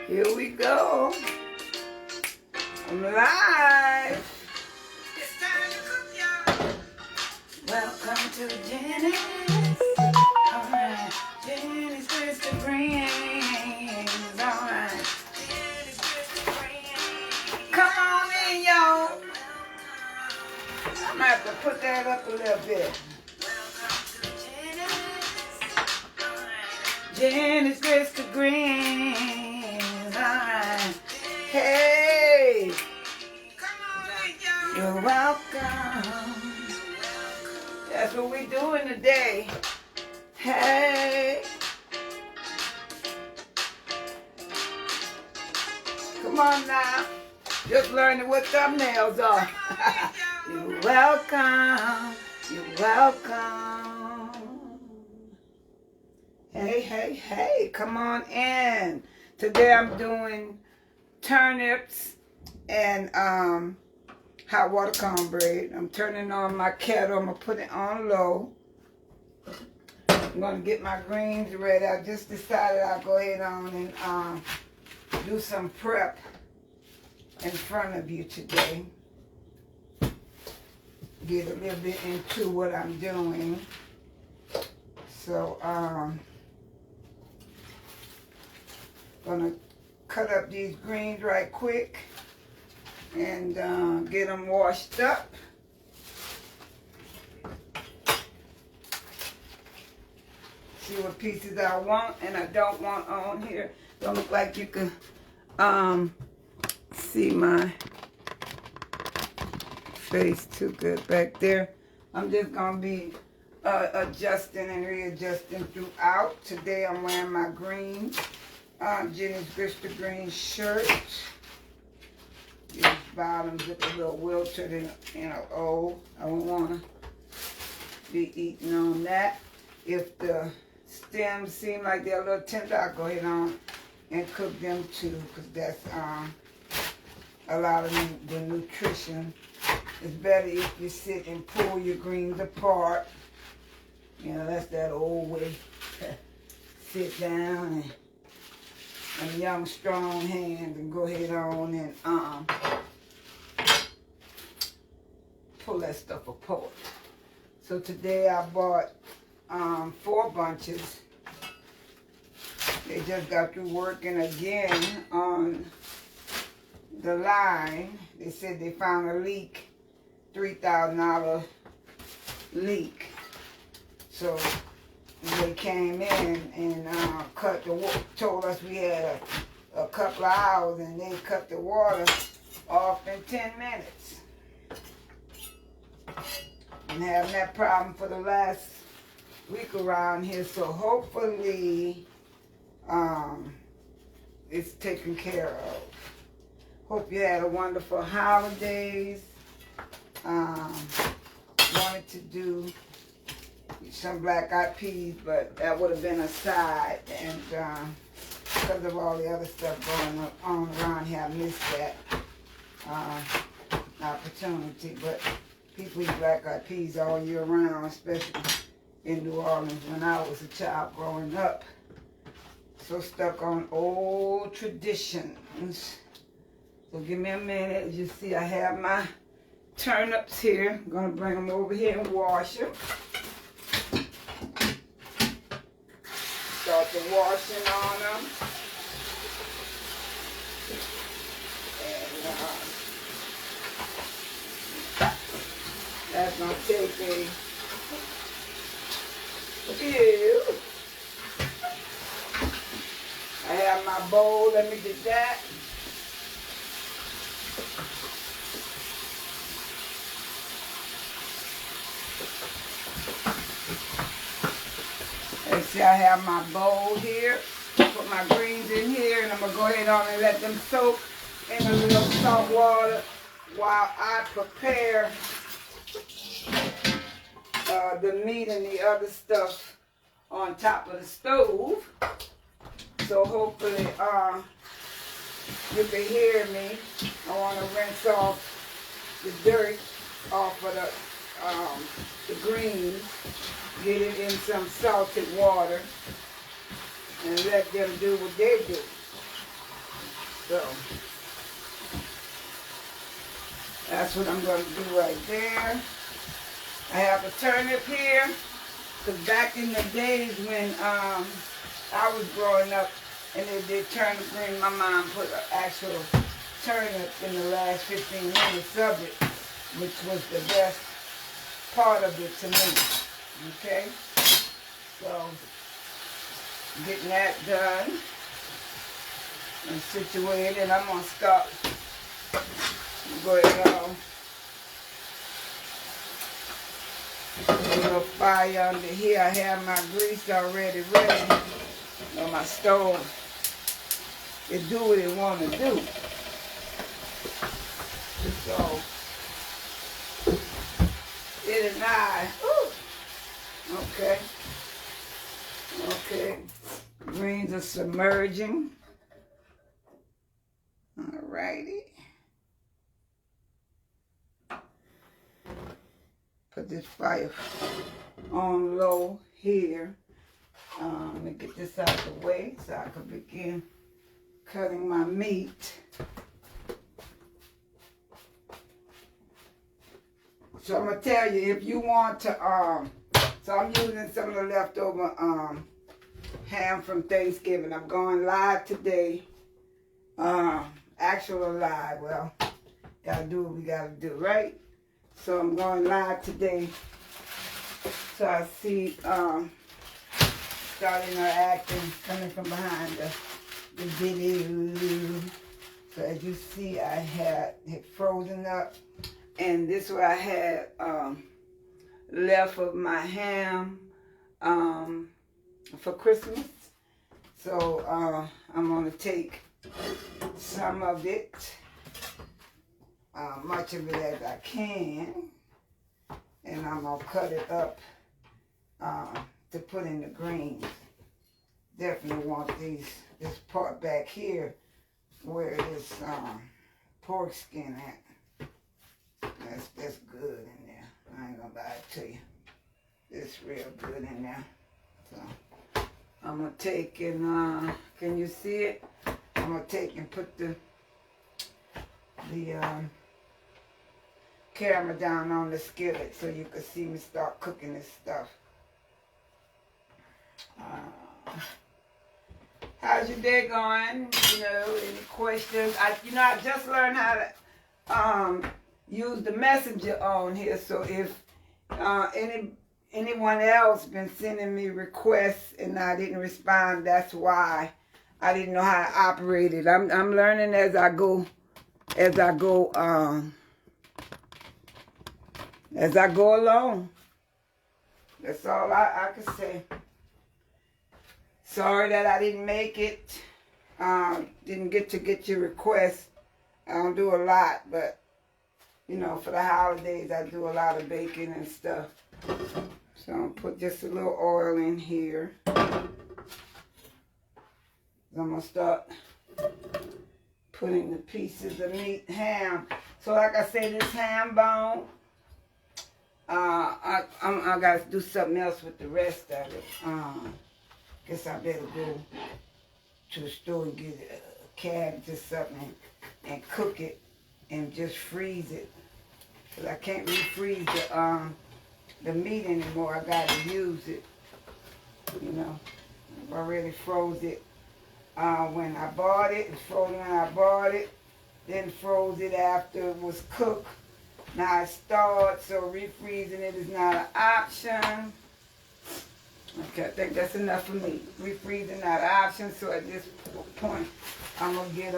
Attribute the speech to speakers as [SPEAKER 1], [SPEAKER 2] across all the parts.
[SPEAKER 1] Here we go. I'm live. It's time to cook, y'all. Welcome to Jenny's. Alright. Jenny's Crystal Greens. Alright. Jenny's Crystal Greens. Come on in, y'all. I'm gonna have to put that up a little bit. Welcome to Jenny's. Jenny's Crystal Greens. Alright. Hey. You're welcome. That's what we're doing today. Hey. Come on now. Just learning what thumbnails are. You're welcome. You're welcome. Hey, hey, hey. Come on in. Today I'm doing turnips and hot water cornbread. I'm turning on my kettle. I'm going to put it on low. I'm going to get my greens ready. I just decided I'll go ahead on and do some prep in front of you today. Get a little bit into what I'm doing. So, going to cut up these greens right quick and get them washed up. See what pieces I want and I don't want on here. Don't look like you can see my face too good back there. I'm just gonna be adjusting and readjusting throughout. Today I'm wearing my green Jenny's Crystal Green shirt. These bottoms look a little wilted and old. I don't want to be eating on that. If the stems seem like they're a little tender, I'll go ahead on and cook them too, because that's a lot of the nutrition. It's better if you sit and pull your greens apart. You know, that's that old way. Sit down and young, strong hands and go ahead on and pull that stuff apart. So today I bought 4 bunches. They just got through working again on the line. They said they found a leak, $3,000 leak. So they came in and told us we had a couple of hours, and they cut the water off in 10 minutes. Been having that problem for the last week around here, so hopefully it's taken care of. Hope you had a wonderful holidays. Wanted to do some black-eyed peas, but that would have been a side, and because of all the other stuff going on around here, I missed that opportunity. But people eat black-eyed peas all year round, especially in New Orleans when I was a child growing up. So stuck on old traditions. So give me a minute. As you see, I have my turnips here. I'm going to bring them over here and wash them. Start the washing on them. And that's going to take a few. I have my bowl. Let me get that. Let's see, I have my bowl here. Put my greens in here, and I'm going to go ahead on and let them soak in a little salt water while I prepare the meat and the other stuff on top of the stove. So hopefully you can hear me. I want to rinse off the dirt off of the greens. Get it in some salted water and let them do what they do. So that's what I'm going to do right there. I have a turnip here, because back in the days when I was growing up and they did turnip green, my mom put an actual turnip in the last 15 minutes of it, which was the best part of it to me. Okay? So, getting that done and situated, I'm going to start. Go ahead, put a little fire under here. I have my grease already ready on my stove. It do what it want to do. So, it and I, okay. Okay, greens are submerging. Alrighty. Put this fire on low here. Let me get this out of the way so I can begin cutting my meat. So I'm gonna tell you, if you want to, so I'm using some of the leftover ham from Thanksgiving. I'm going live today. Actual live. Well, gotta do what we gotta do, right? So I'm going live today. So I see starting her acting coming from behind the video. So as you see, I had frozen up, and this is where I had left of my ham for Christmas. So I'm gonna take some of it, much of it as I can, and I'm gonna cut it up to put in the greens. Definitely want this part back here where this pork skin at. That's good in there. I ain't gonna lie to you. It's real good in there. So I'm gonna take and can you see it? I'm gonna take and put the camera down on the skillet so you can see me start cooking this stuff. How's your day going? You know, any questions? I just learned how to use the messenger on here. So if anyone else been sending me requests and I didn't respond, that's why. I didn't know how to operate it. I'm learning as I go along. That's all I can say. Sorry that I didn't make it. Didn't get to get your request. I don't do a lot, but you know, for the holidays I do a lot of baking and stuff. So I'm gonna put just a little oil in here. I'm gonna start putting the pieces of meat, ham. So like I said, this ham bone, I gotta do something else with the rest of it. Guess I better go to the store and get a cabbage or something and cook it and just freeze it. Cause I can't refreeze the meat anymore. I gotta use it. You know, I've already froze it. When I bought it, it's frozen when I bought it, then froze it after it was cooked. Now it's thawed, so refreezing it is not an option. Okay, I think that's enough for me. Refreezing not an option, so at this point, I'm gonna get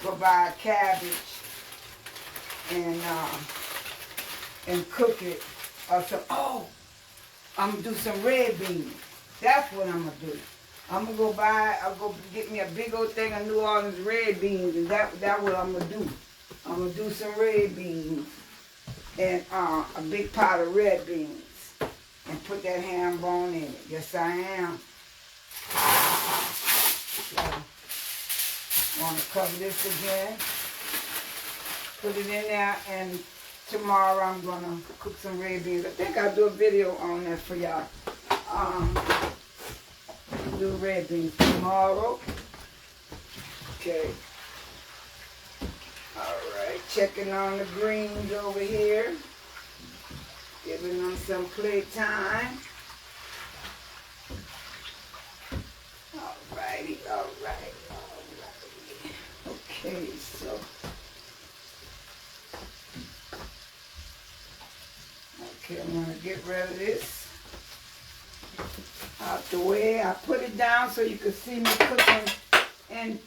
[SPEAKER 1] go buy a cabbage and cook it. I'm gonna do some red beans. That's what I'm gonna do. I'll go get me a big old thing of New Orleans red beans, and that's what I'm gonna do. I'm gonna do some red beans and a big pot of red beans and put that ham bone in it. Yes, I am. So, I want to cover this again, put it in there, and tomorrow I'm gonna cook some red beans. I think I'll do a video on that for y'all. Do red beans tomorrow. Okay. Alright, checking on the greens over here. Giving them some playtime. Alrighty, alright. Okay, so. Okay, I'm going to get rid of this out the way. I put it down so you can see me cooking and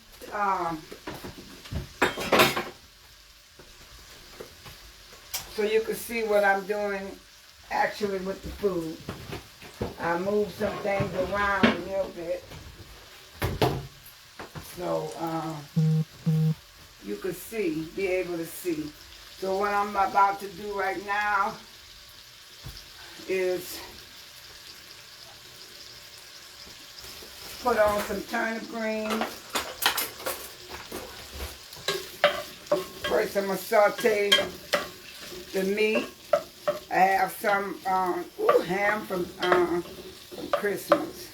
[SPEAKER 1] so you can see what I'm doing actually with the food. I move some things around a little bit so you can see, be able to see. So what I'm about to do right now is put on some turnip greens. First I'm going to saute the meat. I have some ham from Christmas.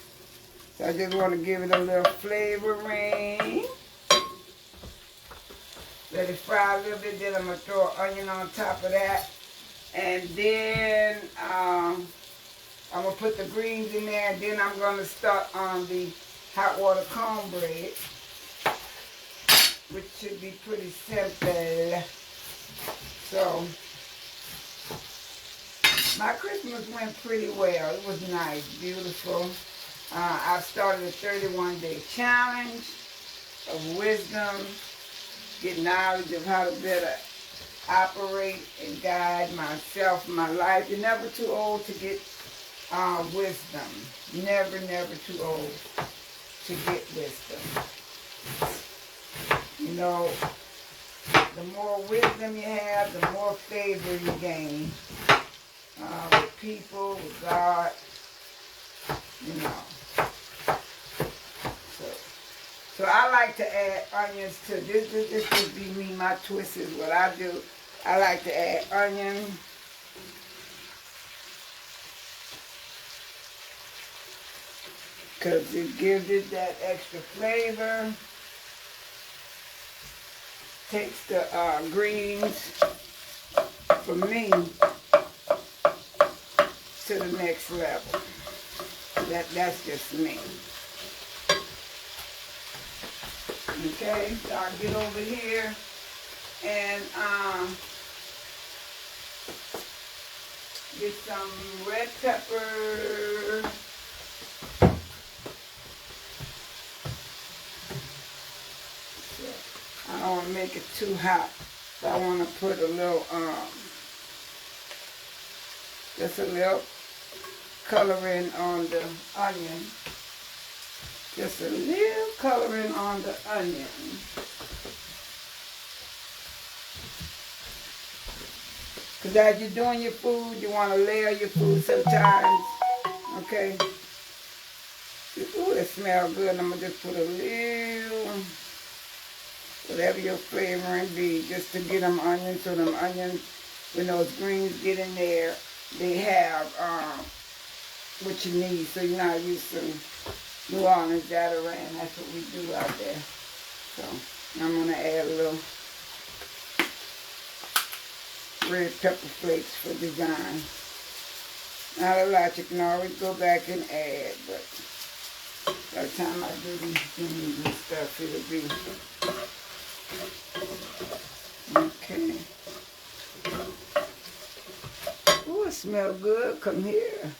[SPEAKER 1] So I just want to give it a little flavoring. Let it fry a little bit, then I'm going to throw an onion on top of that. And then I'm going to put the greens in there, and then I'm going to start on the hot water cornbread, which should be pretty simple. So, my Christmas went pretty well. It was nice, beautiful. I started a 31-day challenge of wisdom, get knowledge of how to better operate and guide myself and my life. You're never too old to get wisdom. Never, never too old to get wisdom. You know, the more wisdom you have, the more favor you gain with people, with God, you know. So I like to add onions to this. This would be me, my twist is what I do. I like to add onion. Because it gives it that extra flavor. Takes the greens, for me, to the next level. That's just me. Okay, so I'll get over here and get some red pepper. I don't want to make it too hot. So I want to put a little, just a little coloring on the onion. Just a little coloring on the onion. Because as you're doing your food, you want to layer your food sometimes. Okay? Ooh, that smells good. I'm going to just put a little, whatever your flavoring be, just to get them onions. So them onions, when those greens get in there, they have what you need. So you're not used to New Orleans Zatarain, that's what we do out there. So I'm going to add a little red pepper flakes for design. Not a lot, you can always go back and add, but by the time I do these things and stuff, it'll be okay. Ooh, it smells good. Come here.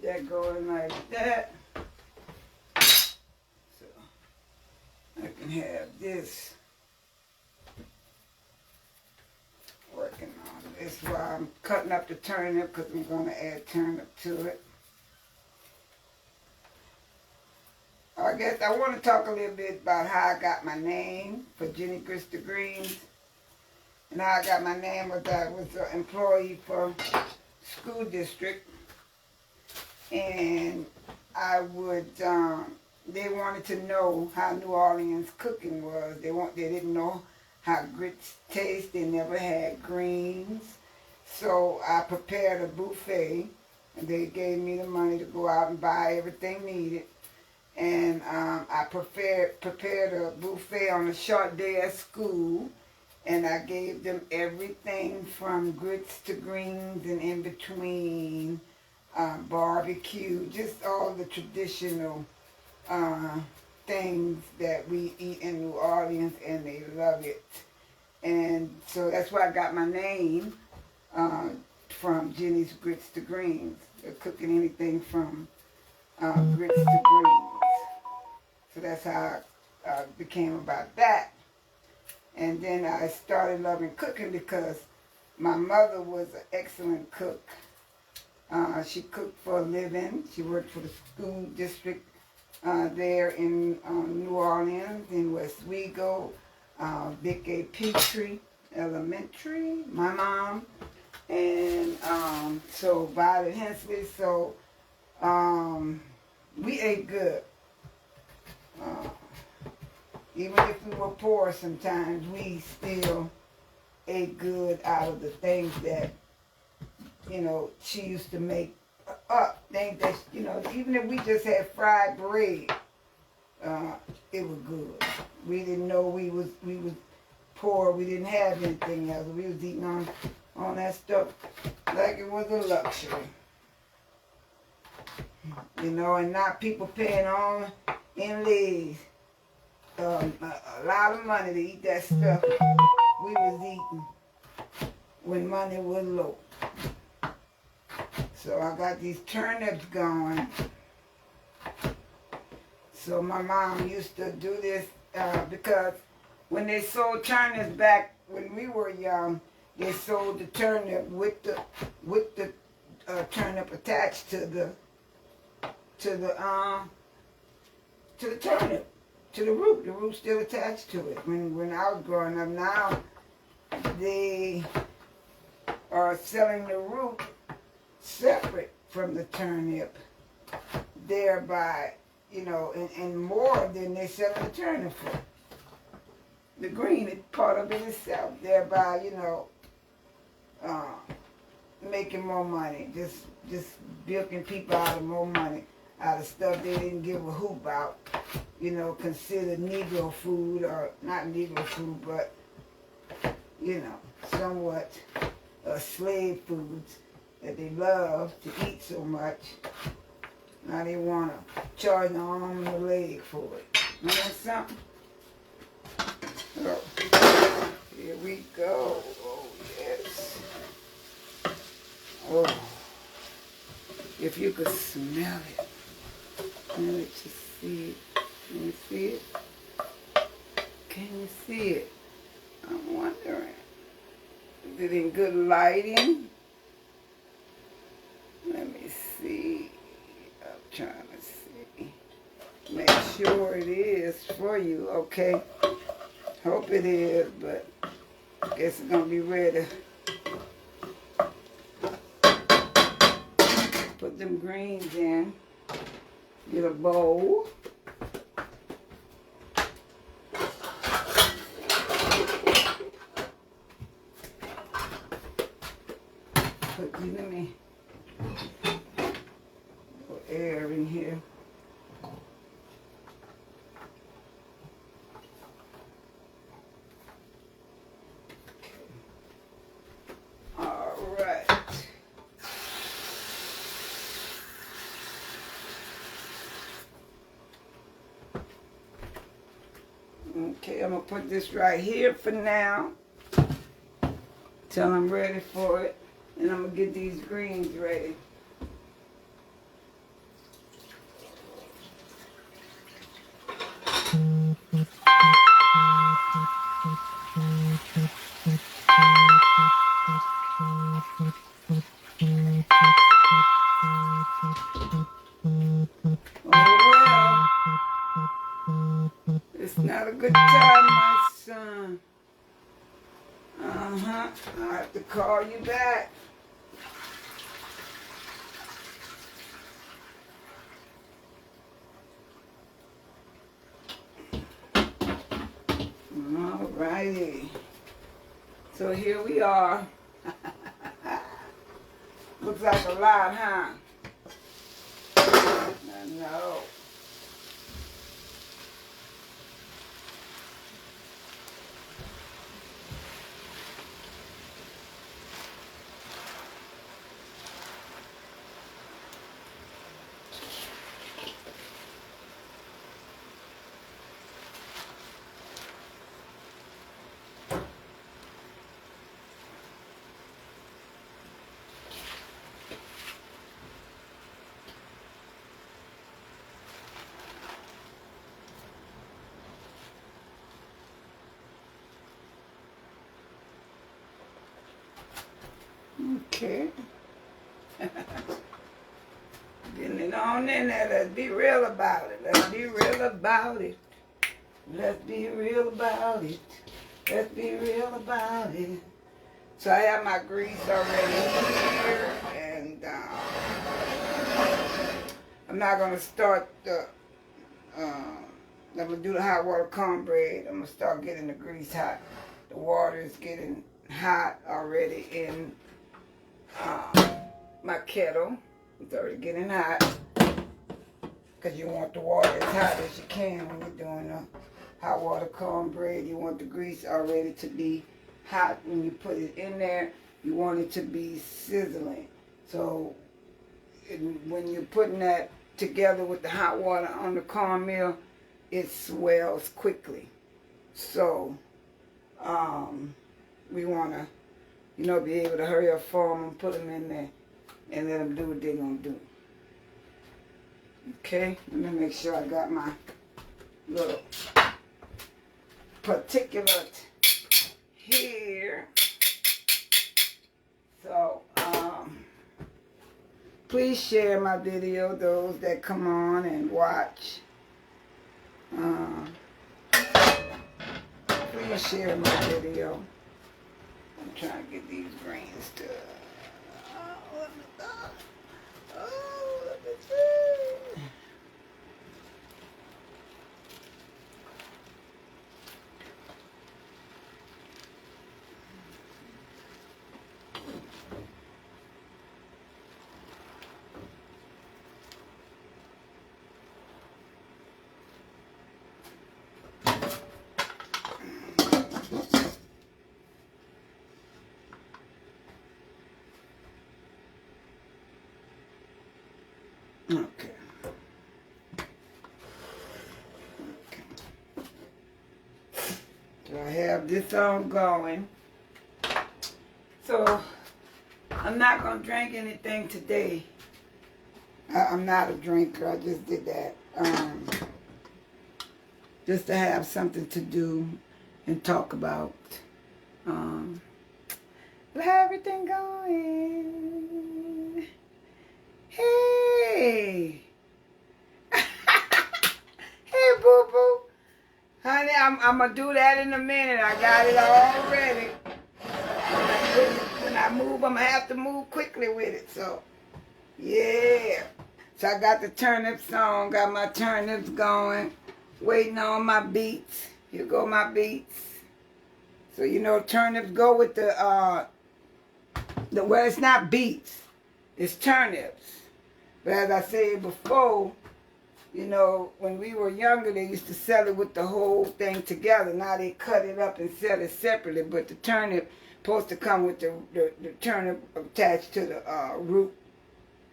[SPEAKER 1] That going like that, so I can have this working on this while I'm cutting up the turnip, because I'm going to add turnip to it. I guess I want to talk a little bit about how I got my name for Jenny Krista Greens, and how I got my name was I was an employee for school district. And I would they wanted to know how New Orleans cooking was. They didn't know how grits taste. They never had greens. So I prepared a buffet, and they gave me the money to go out and buy everything needed. And I prepared a buffet on a short day at school, and I gave them everything from grits to greens and in between, barbecue, just all the traditional things that we eat in New Orleans, and they love it. And so that's where I got my name, from Jenny's Grits to Greens. They're cooking anything from grits to greens. So that's how I became about that. And then I started loving cooking because my mother was an excellent cook. She cooked for a living. She worked for the school district there in New Orleans, in Westwego, Vic A. Petrie Elementary, my mom, and so Violet Hensley. So we ate good. Even if we were poor sometimes, we still ate good out of the things that, she used to make up. Things that, even if we just had fried bread, it was good. We didn't know we was poor. We didn't have anything else. We was eating on that stuff like it was a luxury. And not people paying on in leaves a lot of money to eat that stuff we was eating when money was low. So I got these turnips going. So my mom used to do this because when they sold turnips back when we were young, they sold the turnip with the turnip attached to the turnip, to the root. The root still attached to it. When I was growing up, now they are selling the root separate from the turnip, thereby, and more than they selling the turnip for. The green is part of it itself, thereby, making more money, just bilking people out of more money, out of stuff they didn't give a hoot about, considered Negro food, or not Negro food, but, somewhat slave foods that they love to eat so much. Now they want to charge an arm and a leg for it. You know something? So, here we go. Oh, yes. Oh, if you could smell it. Smell it, just see it. Can you see it? Can you see it? I'm wondering. Is it in good lighting? Let me see. I'm trying to see. Make sure it is for you, okay? Hope it is, but I guess it's gonna be ready. Put them greens in. Get a bowl. Let me put air in here. All right. Okay, I'm gonna put this right here for now till I'm ready for it. And I'm gonna get these greens ready. Oh well, it's not a good time, my son. I'll have to call you back. Alrighty. So here we are. Looks like a lot, huh? I know. Okay. Getting it on in there. Let's be real about it. Let's be real about it. Let's be real about it. Let's be real about it. So I have my grease already here, and I'm not gonna start the. I'm gonna do the hot water cornbread. I'm gonna start getting the grease hot. The water is getting hot already in my kettle. It's already getting hot because you want the water as hot as you can when you're doing the hot water cornbread. You want the grease already to be hot when you put it in there. You want it to be sizzling. So when you're putting that together with the hot water on the cornmeal, it swells quickly. So we want to, be able to hurry up, form them, put them in there, and let them do what they're going to do. Okay, let me make sure I got my little particulate here. So, please share my video, those that come on and watch. Please share my video. I'm trying to get these greens to... Oh, let me go. Oh, let me see. Okay. So I have this on going. So I'm not going to drink anything today. I'm not a drinker. I just did that. Just to have something to do and talk about. How everything going? Hey! Hey, boo-boo. Honey, I'm going to do that in a minute. I got it all ready. When I move, I'm going to have to move quickly with it. So, yeah. So I got the turnips on. Got my turnips going. Waiting on my beets. Here go my beets. So, turnips go with well, it's not beets. It's turnips. But as I said before, when we were younger, they used to sell it with the whole thing together. Now they cut it up and sell it separately. But the turnip supposed to come with the turnip attached to the root,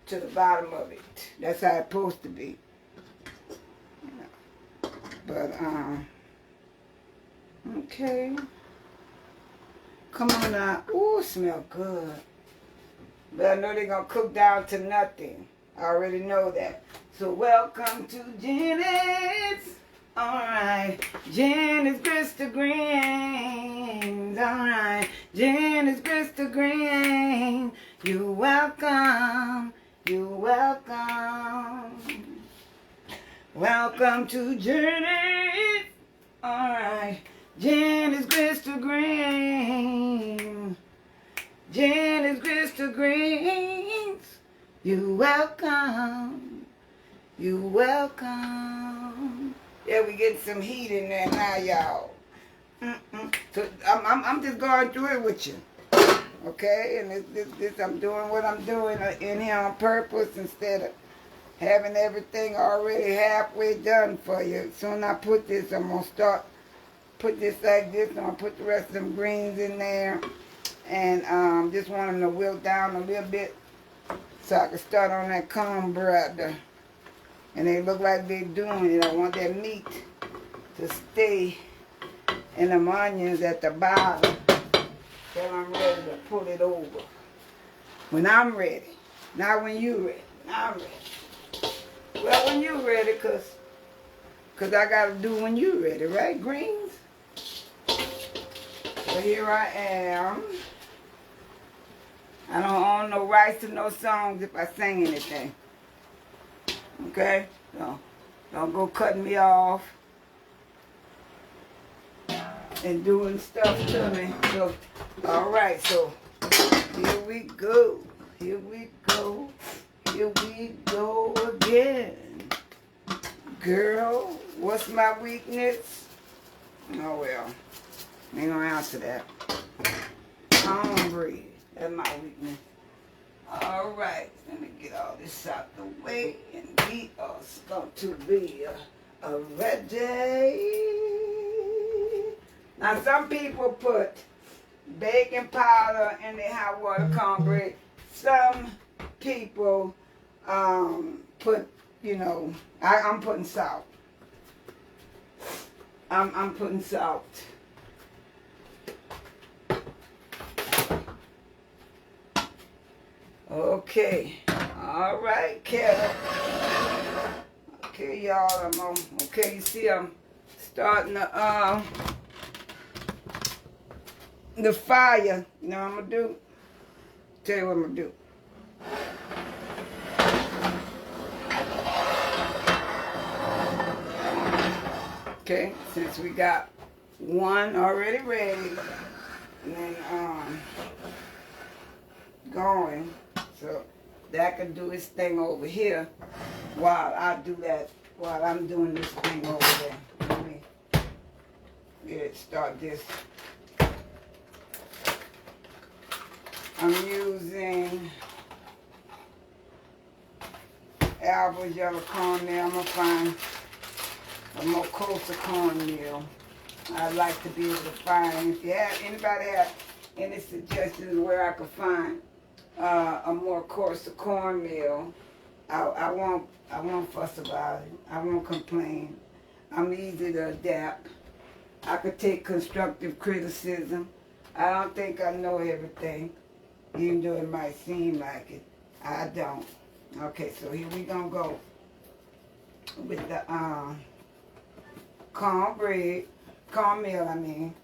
[SPEAKER 1] to the bottom of it. That's how it's supposed to be. But, okay. Come on now. Ooh, it smell good. But I know they're going to cook down to nothing. I already know that. So welcome to Jenny's. Alright. Jenny's Crystal Greens. Alright. Jenny's Crystal Green. You're welcome. You're welcome. Welcome to Jenny's. Alright. Jenny's Crystal Green. Jenny's Crystal Greens. You're welcome. You're welcome. Yeah, we getting some heat in there now, y'all. So I'm just going through it with you. Okay? And this I'm doing what I'm doing in here on purpose instead of having everything already halfway done for you. As soon as I put this, I'm going to put this like this. I'm going to put the rest of them greens in there. And just want them to wilt down a little bit so I can start on that cornbread. And they look like they're doing it. I want that meat to stay in them onions at the bottom till I'm ready to pull it over. When I'm ready. Not when you ready. Now I'm ready. Well, when you ready, cause I gotta do when you ready, right, greens? So here I am. I don't own no rights to no songs if I sing anything. Okay? So don't go cutting me off and doing stuff to me. So, alright, so here we go. Here we go. Here we go again. Girl, what's my weakness? Oh well, ain't gonna answer that. Cornbread, that's my weakness. Alright, let me get all this out the way and we are going to be ready. Now some people put baking powder in their hot water cornbread. Some people put, you know, I'm putting salt. I'm putting salt. Okay. All right, kettle. Okay, y'all. Okay, you see I'm starting the fire. You know what I'm gonna do? Tell you what I'm gonna do. Okay, since we got one already ready, and then going, so that can do its thing over here while I do that, while I'm doing this thing over there. Let me start this. I'm using Albert's yellow cornmeal. I'm gonna find a more coarser cornmeal. I'd like to be able to find. If you have anybody have any suggestions where I could find a more coarser cornmeal, I won't fuss about it. I won't complain. I'm easy to adapt. I could take constructive criticism. I don't think I know everything, even though it might seem like it. I don't. Okay, so here we gonna go with the cornmeal, I mean.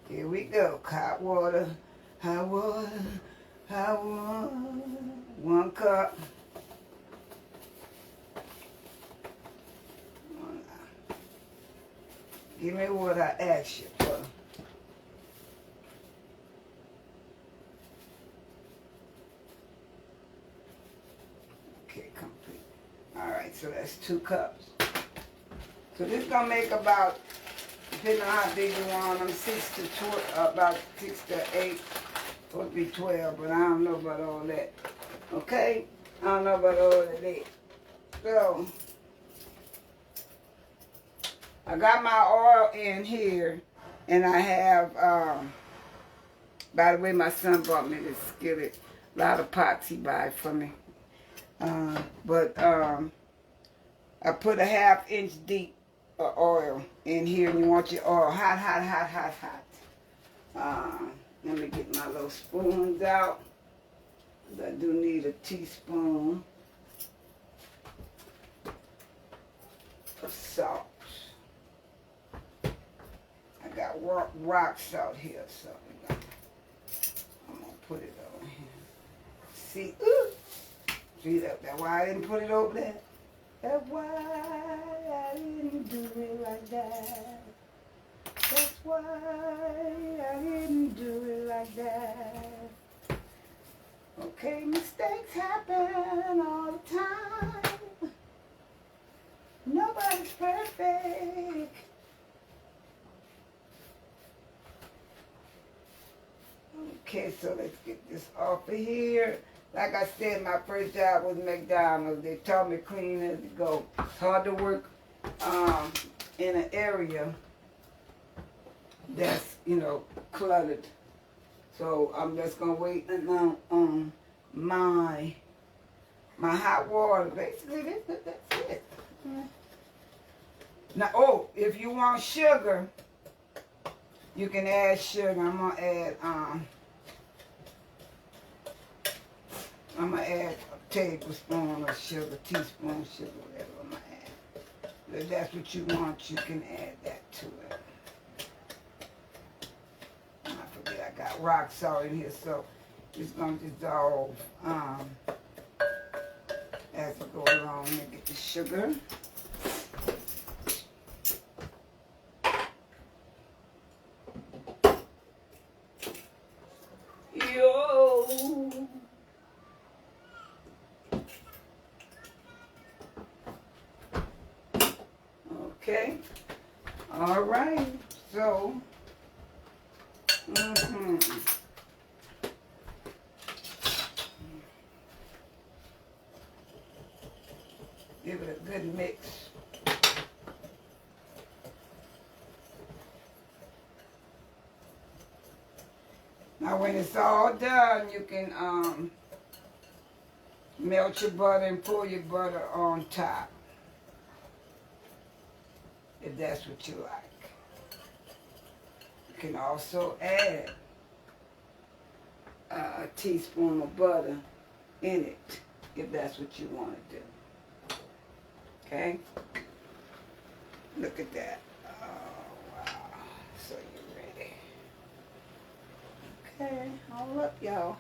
[SPEAKER 1] Here we go. Hot water, 1 cup. Give me what I asked you for. Okay, complete. Alright, so that's 2 cups. So this is gonna make about, depending on how big you want them, 6 to 12, about 6 to 8, supposed to be 12, but I don't know about all that. Okay, I don't know about all of that. So I got my oil in here, and I have. By the way, my son bought me this skillet. A lot of pots he buys for me. I put a 1/2 inch deep oil in here, and you want your oil hot. Let me get my little spoons out. I do need a teaspoon of salt. I got rock salt here, so I'm gonna put it over here. See, see that's why I didn't put it over there. That's why I didn't do it like that. That's why I didn't do it like that. Okay, mistakes happen all the time. Nobody's perfect. Okay, so let's get this off of here. Like I said, my first job was McDonald's. They taught me clean as it go. It's hard to work in an area that's, you know, cluttered. So I'm just gonna wait and my hot water. Basically, that's it. Now, oh, if you want sugar, you can add sugar. I'm gonna add a tablespoon of sugar, teaspoon of sugar, whatever I'm gonna add. If that's what you want, you can add that to it. I forget I got rock salt in here, so it's gonna dissolve as I go along and get the sugar. Yo. Okay. All right. So. Give it a good mix. Now when it's all done, you can melt your butter and pour your butter on top, if that's what you like. You can also add a teaspoon of butter in it, if that's what you want to do. Okay? Look at that. Oh, wow. So you're ready. Okay, hold up, y'all.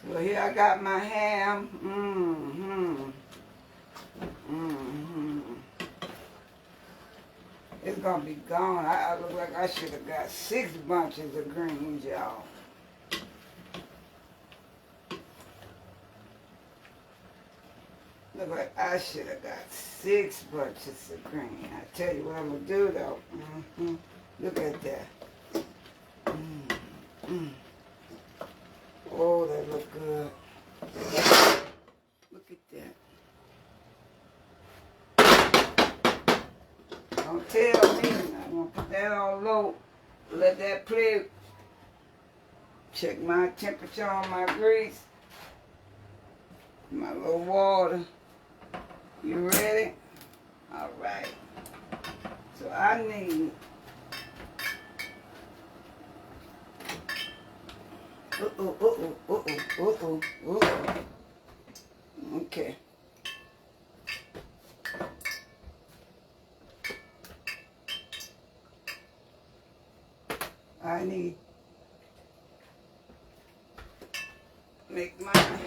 [SPEAKER 1] So here I got my ham. It's gonna be gone. I look like I should have got 6 bunches of greens, y'all. Look like I should have got 6 bunches of green. I tell you what I'm gonna do though. Look at that. Oh, that look good. Look at that. Don't tell me. I'm gonna put that on low. Let that play. Check my temperature on my grease. My little water. You ready? All right. So I need Okay. I need make my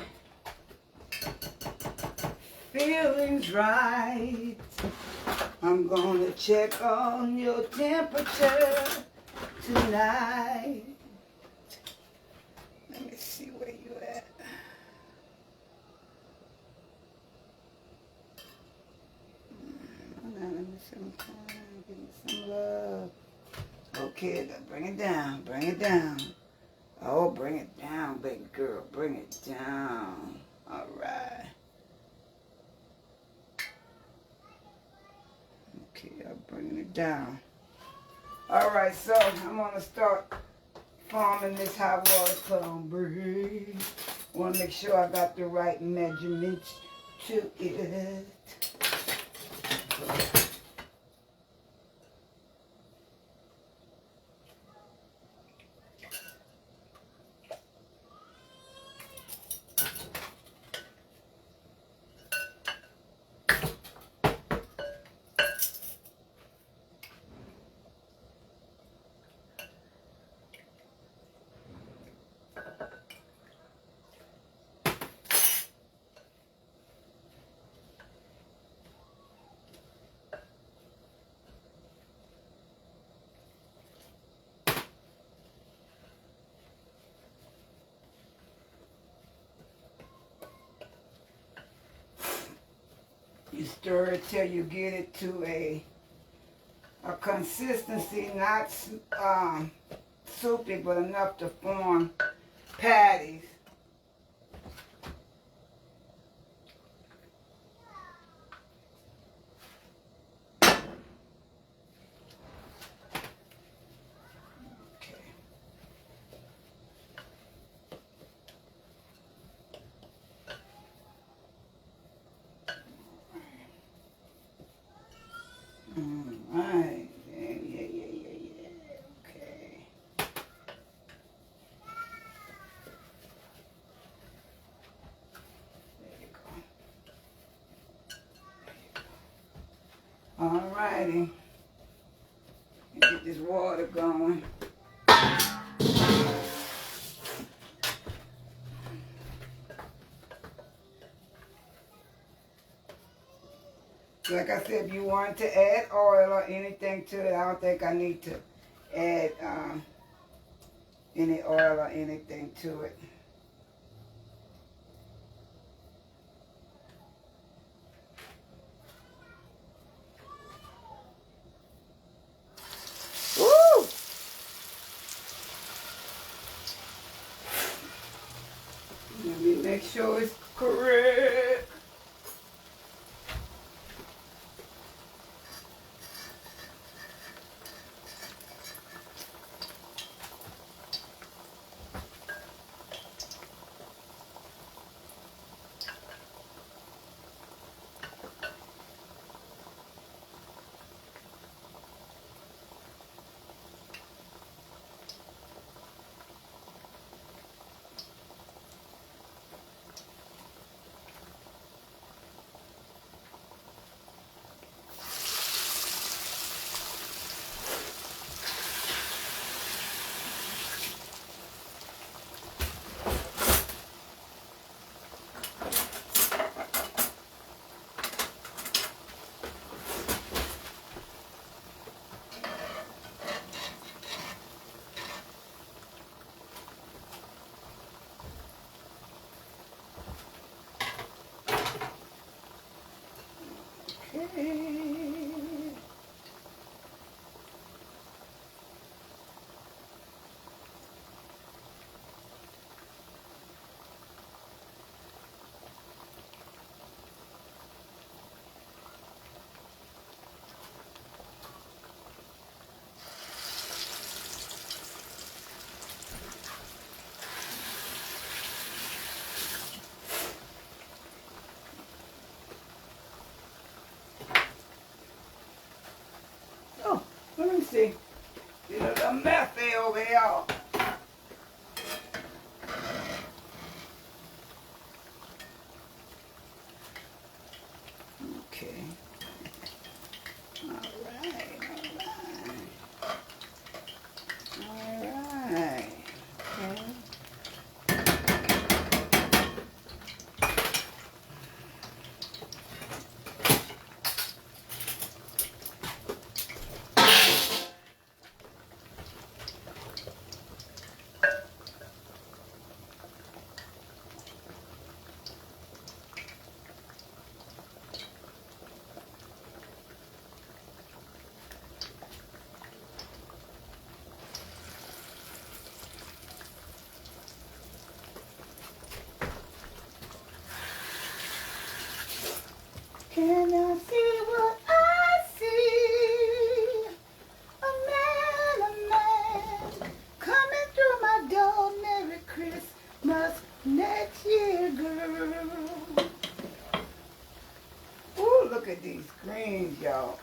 [SPEAKER 1] feelings right. I'm gonna check on your temperature tonight. Let me see where you at. Let me some time, give me some love. Okay, now bring it down, bring it down. Oh, bring it down, baby girl, bring it down. All right. Okay, I'm bringing it down. All right, so I'm gonna start forming this hot water cornbread. Want to make sure I got the right measurements to it. stir it till you get it to a consistency, not soupy, but enough to form patties. Alright. Yeah. Okay. There you go. Alrighty. Get this water going. Like I said, if you want to add oil or anything to it, I don't think I need to add any oil or anything to it. Woo! Let me make sure it's correct. Oh, let me see. Get a little mess there over here. Okay. Alright. Okay. Can you see what I see? A man coming through my door. Merry Christmas next year, girl. Ooh, look at these greens, y'all.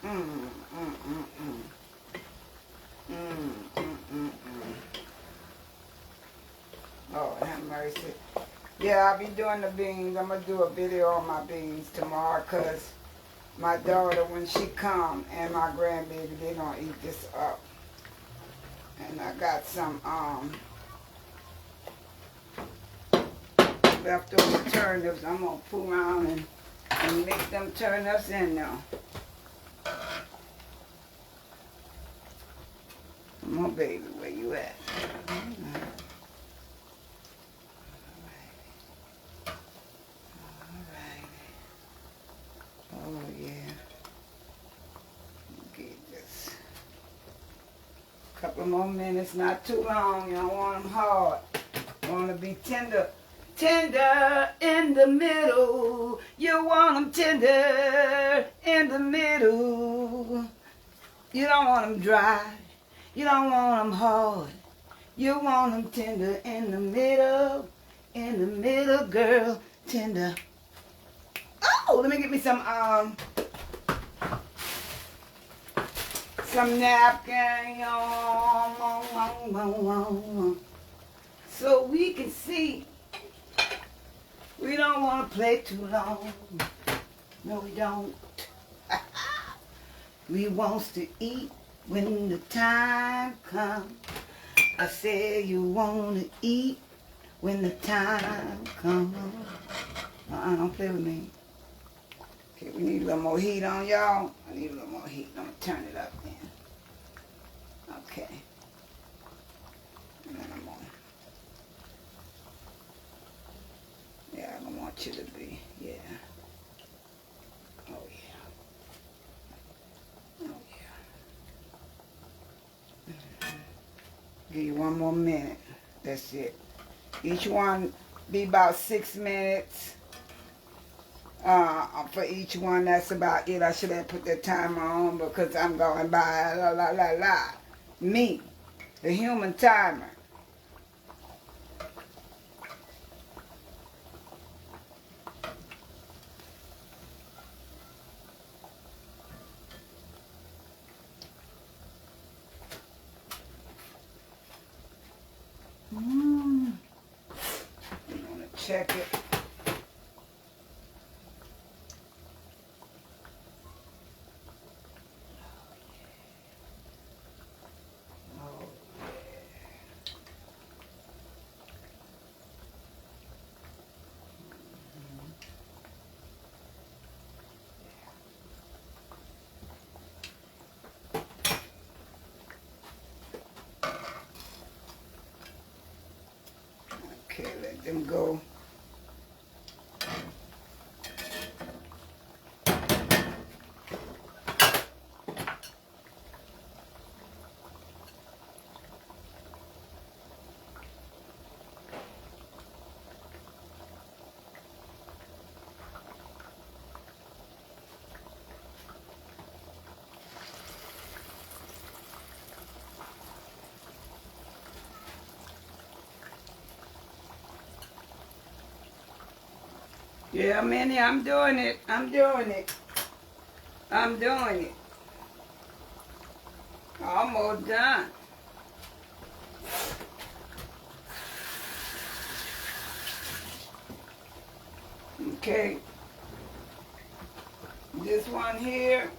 [SPEAKER 1] Oh, have mercy. Yeah, I'll be doing the beans. I'm going to do a video on my beans tomorrow because my daughter, when she come, and my grandbaby, they going to eat this up. And I got some leftover turnips. I'm going to pull around and mix them turnips in now. Come on, baby, where you at? Oh, Couple more minutes, not too long. You don't want them hard. You want to be tender. Tender in the middle. You want them tender in the middle. You don't want them dry. You don't want them hard. You want them tender in the middle. In the middle, girl. Tender. Oh, let me get me some napkin. So we can see. We don't want to play too long. No, we don't. We wants to eat when the time comes. I say you want to eat when the time comes. Don't play with me. Okay, we need a little more heat on y'all. I need a little more heat. I'm going to turn it up then. Okay. And then I'm on. Yeah, I don't want you to be. Yeah. Oh, yeah. Oh, yeah. Give you one more minute. That's it. Each one be about 6 minutes. For each one, that's about it. I should have put the timer on because I'm going by la la la la. Me, the human timer. I'm gonna check it. Okay, let them go. Yeah, Minnie, I'm doing it. I'm doing it. I'm doing it. Almost done. Okay. This one here.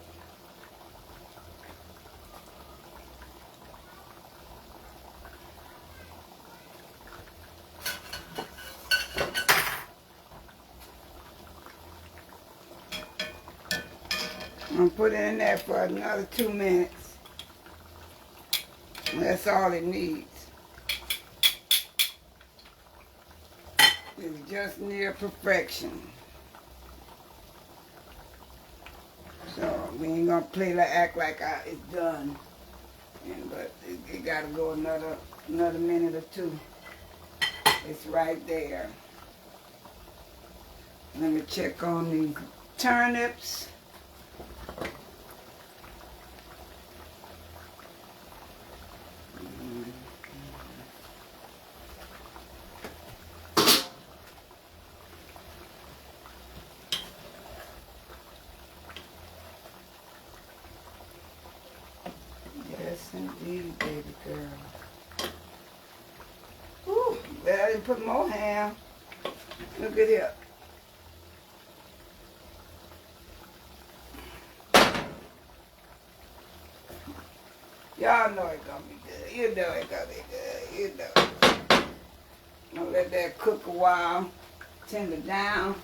[SPEAKER 1] I'm going to put it in there for another 2 minutes. That's all it needs. It's just near perfection. So we ain't going to play like act like it's done. But it got to go another minute or two. It's right there. Let me check on these turnips. Yes, indeed, baby girl. Ooh, glad I didn't put more ham. Look at here. Y'all know it's gonna be good. You know it's gonna be good. You know it. I'm gonna let that cook a while. Tender down.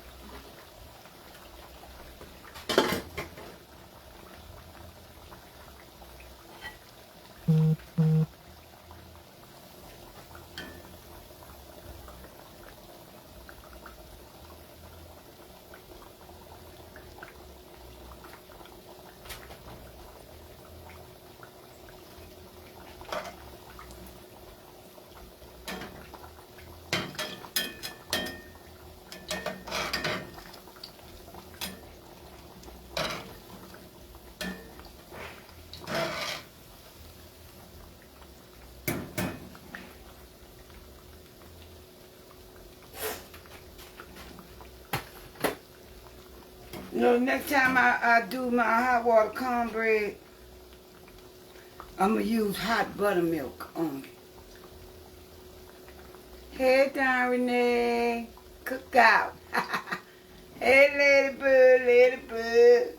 [SPEAKER 1] You know, next time I do my hot water cornbread, I'm going to use hot buttermilk on it. Hey, down, Renee. Cook out. Hey, ladybug.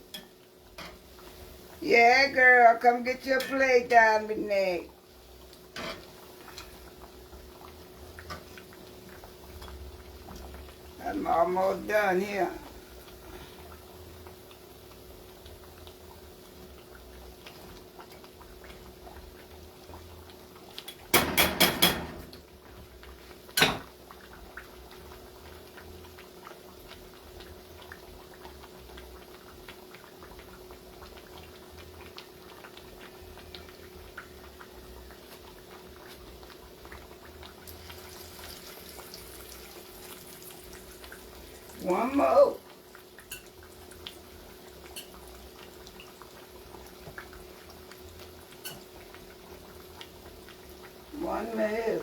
[SPEAKER 1] Yeah, girl, come get your plate down, Renee. I'm almost done here. One more. One more.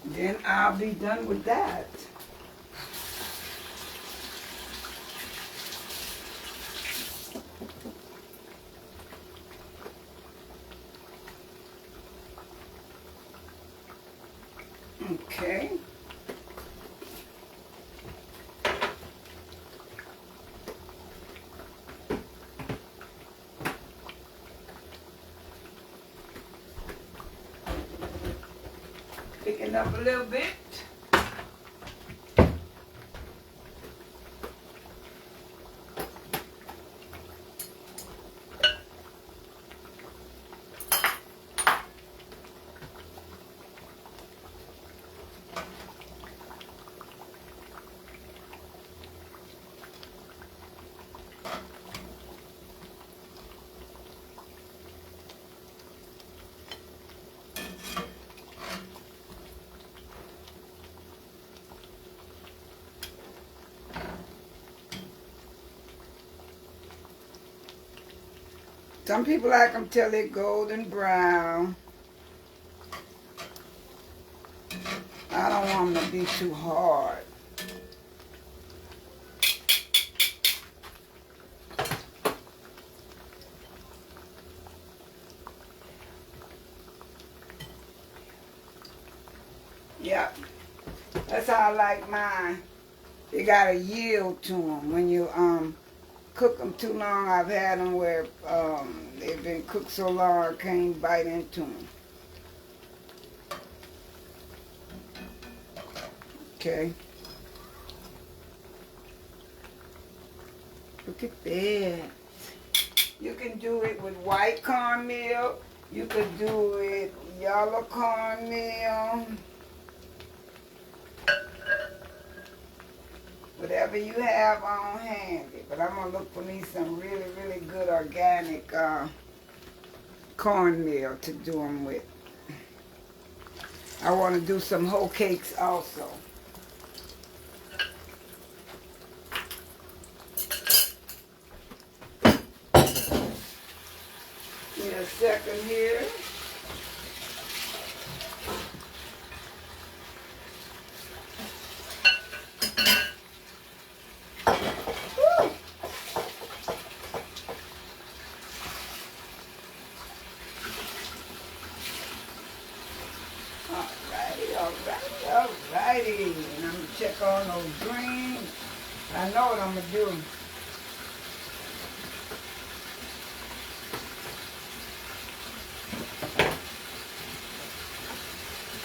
[SPEAKER 1] Then I'll be done with that. Okay. Picking up a little bit. Some people like them till they're golden brown. I don't want them to be too hard. Yep, that's how I like mine. They got a yield to them. When you cook them too long, I've had them where they've been cooked so long I can't bite into them. Okay. Look at that. You can do it with white cornmeal. You could do it yellow cornmeal. Whatever you have on handy. But I'm going to look for me some really, really good organic cornmeal to do them with. I want to do some whole cakes also. Give me a second here. Alrighty. And I'm going to check on those greens. I know what I'm going to do.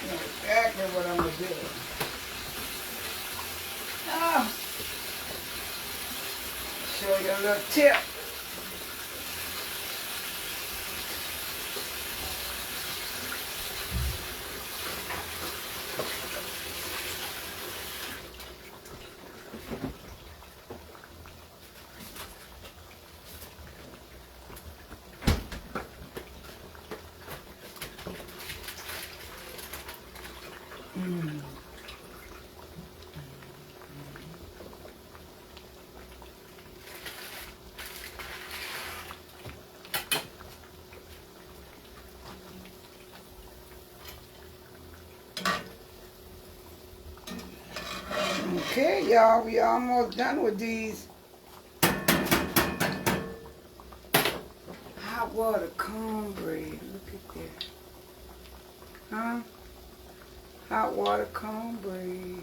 [SPEAKER 1] I know exactly what I'm going to do. Oh. Show you a little tip. Okay, y'all, we almost done with these hot water cornbread. Look at that. Huh? Hot water cornbread.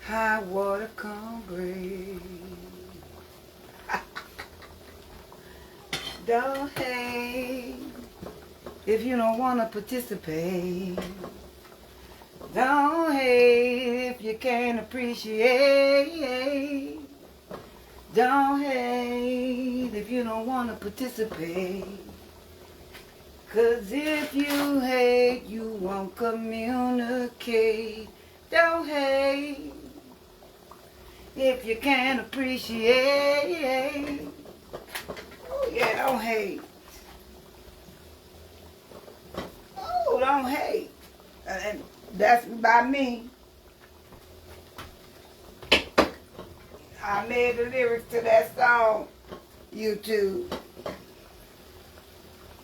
[SPEAKER 1] Hot water cornbread. Don't hate if you don't want to participate. Don't hate if you can't appreciate. Don't hate if you don't want to participate. 'Cause if you hate, you won't communicate. Don't hate if you can't appreciate. Oh yeah, don't hate. Oh, don't hate. And that's by me. I made the lyrics to that song, YouTube.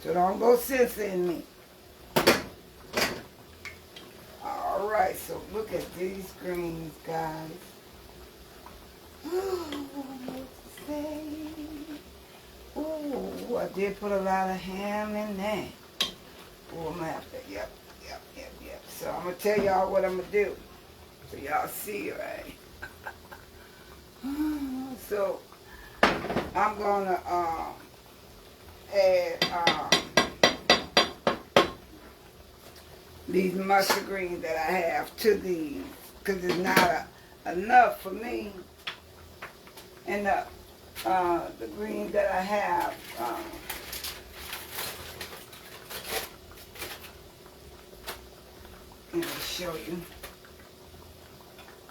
[SPEAKER 1] So don't go censoring me. Alright, so look at these greens, guys. Oh, I did put a lot of ham in there. Oh, I'm gonna have to, yep. So I'm gonna tell y'all what I'm gonna do. So y'all see, right? So I'm gonna add these mustard greens that I have to these, because it's not enough for me. And the greens that I have, let me show you.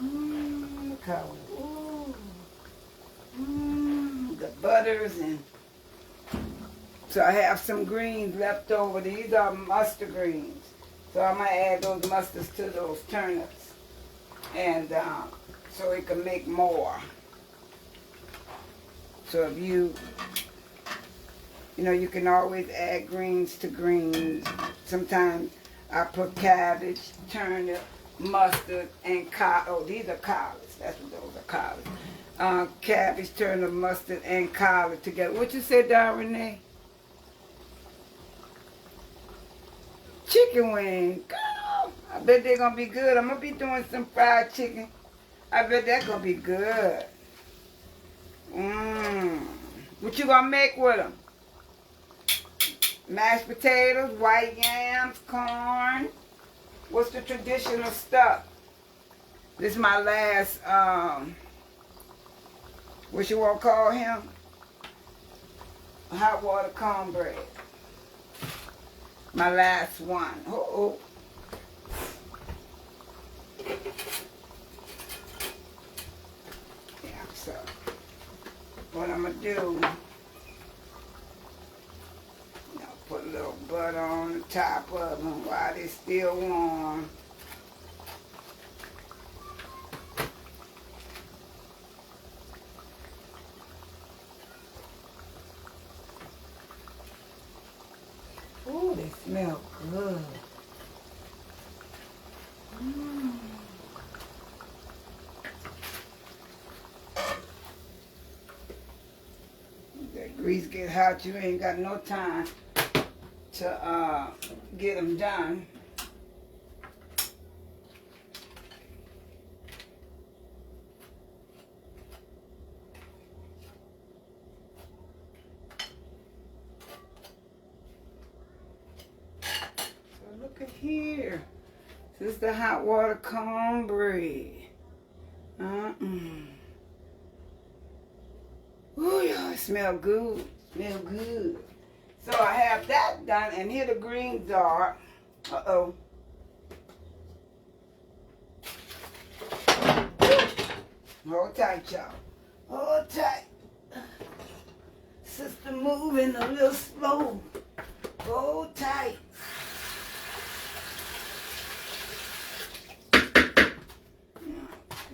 [SPEAKER 1] Look how, the butters, and so I have some greens left over. These are mustard greens. So I'm going to add those mustards to those turnips. And so it can make more. So if you know, you can always add greens to greens. Sometimes I put cabbage, turnip, mustard, and collard. Oh, these are collards. That's what those are, collards. Cabbage, turnip, mustard, and collard together. What you said, Don Renee? Chicken wings. Girl, I bet they're going to be good. I'm going to be doing some fried chicken. I bet that's going to be good. What you going to make with them? Mashed potatoes, white yams, corn. What's the traditional stuff? This is my last, what you want to call him? Hot water cornbread. My last one. Oh. Yeah, so what I'm going to do, put a little butter on the top of them while they're still warm. Ooh, they smell good. That grease get hot, you ain't got no time to get them done. So look at here. This is the hot water cornbread. Ooh, y'all, it smell good. Smell good. So I have that done, and here the greens are. Uh-oh. Hold tight, y'all. Hold tight. Sister moving a little slow. Hold tight. You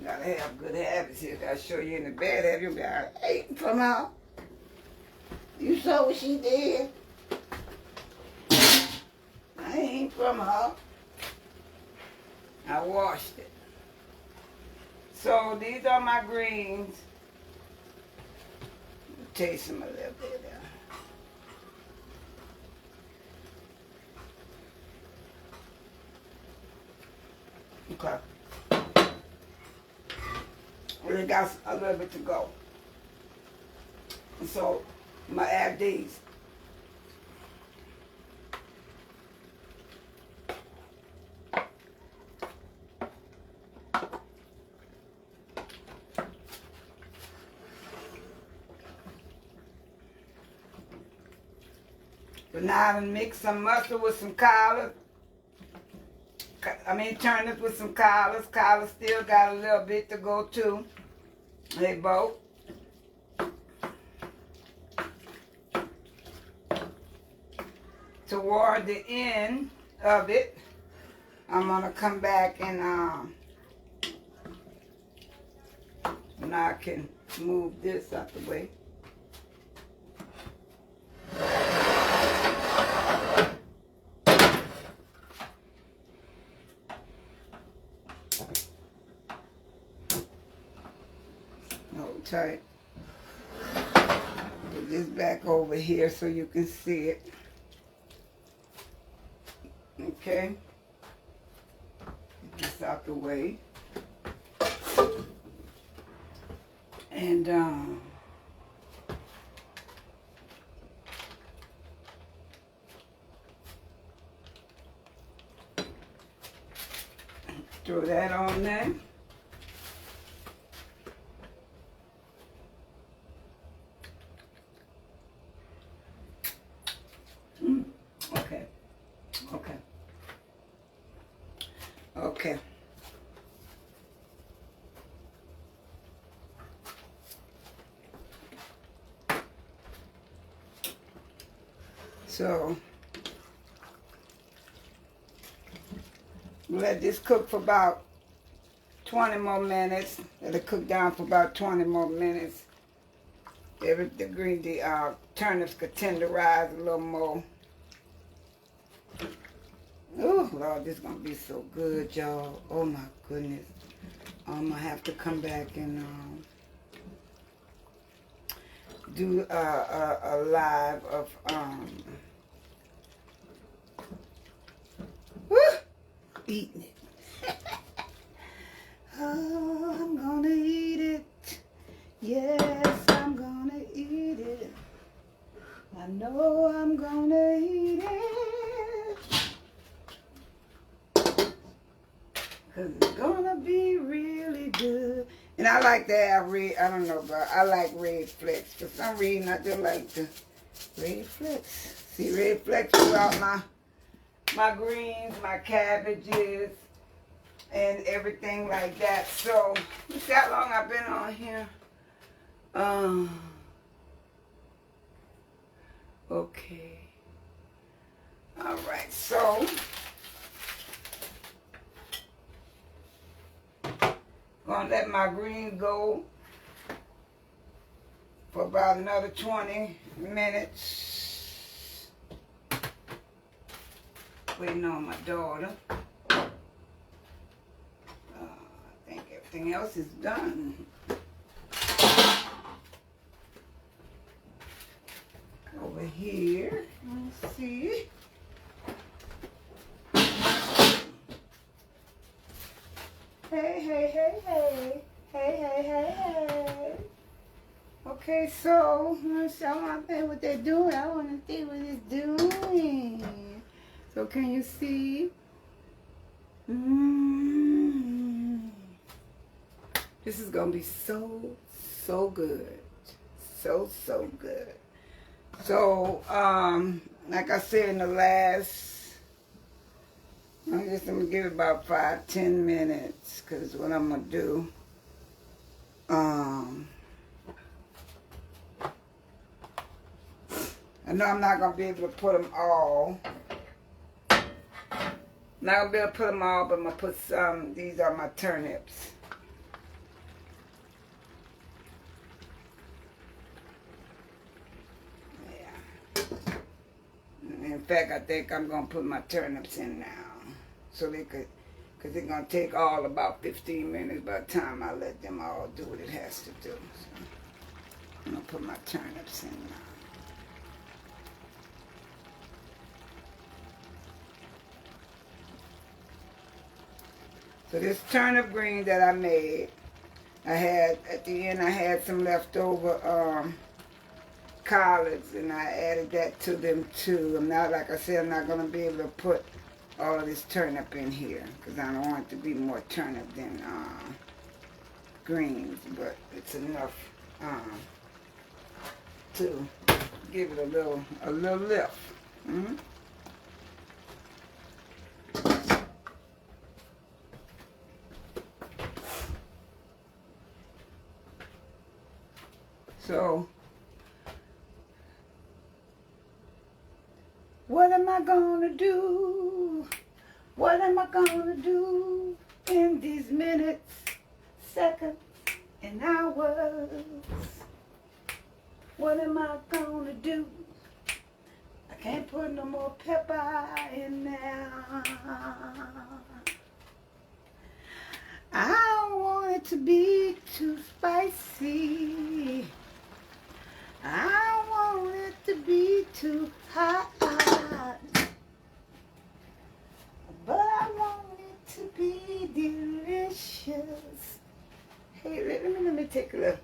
[SPEAKER 1] gotta have good habits here. Gotta show you in the bad habit. You'll be like, hey, come out. You saw what she did. I ain't from her. I washed it. So these are my greens. Taste them a little bit. Okay. We got a little bit to go. So I'm gonna add these. But now I'm gonna mix some mustard with some collards. Turnips with some collards. Collards still got a little bit to go too. They both. Toward the end of it, I'm gonna come back and now I can move this out the way. Hold tight. Put this back over here so you can see it. Okay. Get this out the way. And throw that on there. Okay. Okay. Okay. So let this cook for about 20 more minutes. Let it cook down for about 20 more minutes. The turnips could tenderize a little more. Oh Lord, this is gonna be so good, y'all. Oh my goodness. I'm gonna have to come back and do a live of eating it. Oh, I'm gonna eat it. Yes, I'm gonna eat it. I know I'm gonna eat it. 'Cause it's gonna be really good. And I like to have red, I don't know, but I like red flecks. For some reason, I just like the red flecks. See red flecks throughout my greens, my cabbages, and everything like that. So, let's see how long I've been on here. Okay. All right, so gonna let my greens go for about another 20 minutes. Waiting on my daughter. I think everything else is done. Over here, let's see. Hey, hey, hey, hey. Hey, hey, hey, hey. Okay, so, I want to see what they're doing. I want to see what it's doing. So, can you see? This is going to be so good. So good. So, like I said in the last, I'm just going to give it about 5-10 minutes, because what I'm going to do, I know I'm not going to be able to put them all. Not going to be able to put them all, but I'm going to put some. These are my turnips. Yeah. In fact, I think I'm going to put my turnips in now. So they could Because it's going to take all about 15 minutes by the time I let them all do what it has to do. So I'm going to put my turnips in now. So this turnip green that I made, I had, at the end I had some leftover collards, and I added that to them too. I'm not, like I said, I'm not going to be able to put all of this turnip in here because I don't want it to be more turnip than greens, but it's enough to give it a little lift. Mm-hmm. So, what am I gonna do? What am I gonna do in these minutes, seconds, and hours? What am I gonna do? I can't put no more pepper in there. I don't want it to be too spicy. I don't want it to be too hot. But I want it to be delicious. Hey, let me take a look.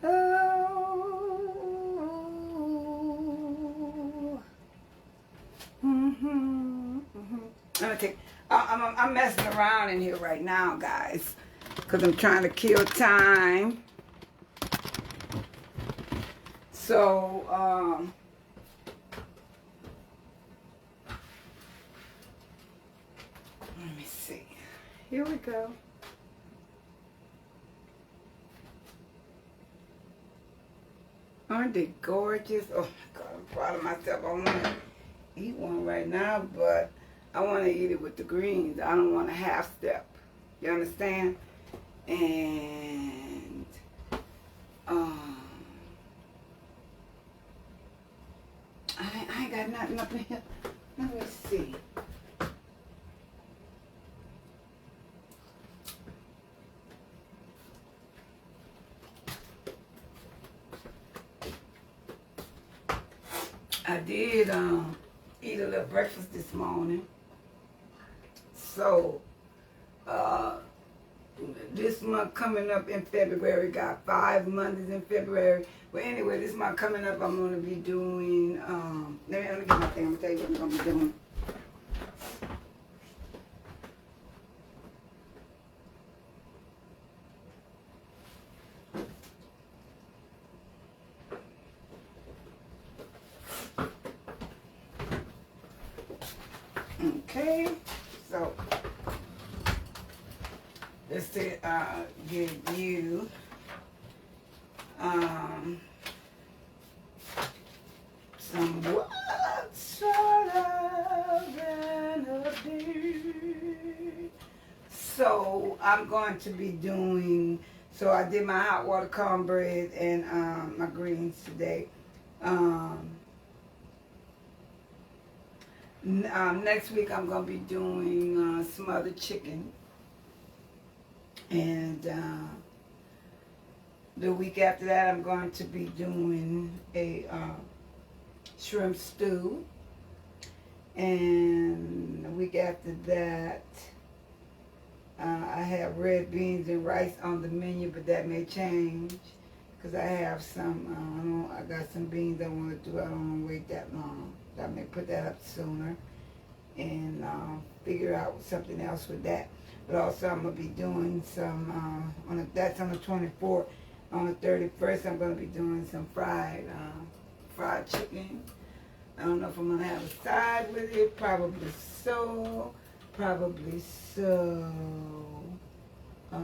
[SPEAKER 1] Oh. I'm messing around in here right now, guys, because I'm trying to kill time. So, let me see. Here we go. Aren't they gorgeous? Oh my God, I'm proud of myself. I want to eat one right now, but I want to eat it with the greens. I don't want a half step. You understand? And I ain't got nothing up in here. Let me see. I did eat a little breakfast this morning. So this month coming up in February, got 5 Mondays in February. But anyway, this month coming up, I'm going to be doing, let me get my thing, I'm going to tell you what I'm going to be doing. Okay, so let's say give you some what sort of remedy. So I'm going to be doing, so I did my hot water cornbread and my greens today. Next week I'm going to be doing smothered chicken. And the week after that I'm going to be doing a shrimp stew. And the week after that I have red beans and rice on the menu, but that may change because I have some, I got some beans I want to do. I don't want to wait that long. I may put that up sooner and figure out something else with that. But also I'm going to be doing some, that's on the 24th. On the 31st I'm going to be doing some fried chicken. I don't know if I'm going to have a side with it. Probably so. Probably so. Let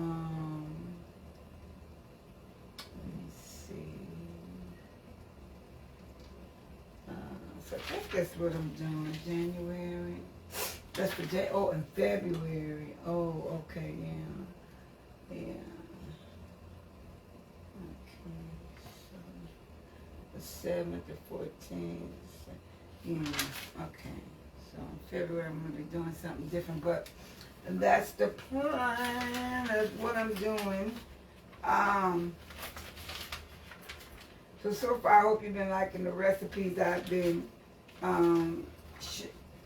[SPEAKER 1] me see. So I think that's what I'm doing. January. That's for in February. Oh, okay, yeah. Yeah. Okay. So the 7th, the 14th. Okay, so in February I'm going to be doing something different, but that's the plan. That's what I'm doing. So far I hope you've been liking the recipes I've been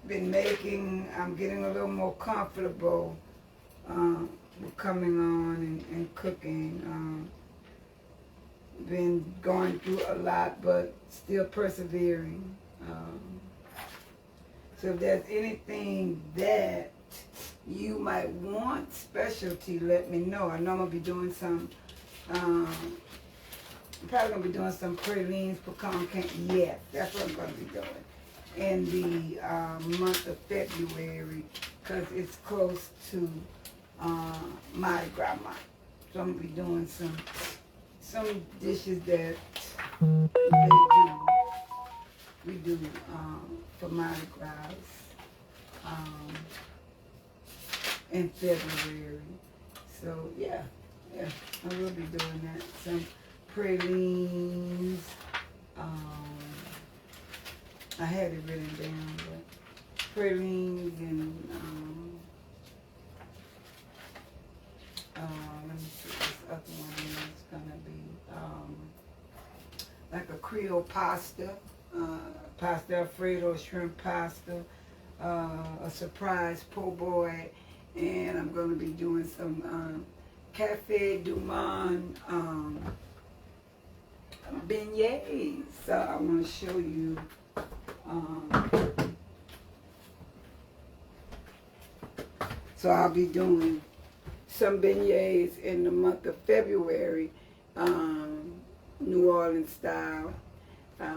[SPEAKER 1] making. I'm getting a little more comfortable with coming on and cooking. Been going through a lot, but still persevering. So if there's anything that you might want specialty, let me know. I know I'm gonna be doing some. I'm probably gonna be doing some pralines, pecan cake. Yes, that's what I'm gonna be doing in the month of February, because it's close to Mardi Gras month. So I'm gonna be doing some dishes that we do for Mardi Gras in February. So yeah, I will be doing that. Some pralines. I had it written down, but pralines and let me see, this other one is gonna be like a Creole pasta, pasta Alfredo, shrimp pasta, a surprise po' boy, and I'm gonna be doing some Cafe du Monde beignets. So I want to show you. So I'll be doing some beignets in the month of February, New Orleans style,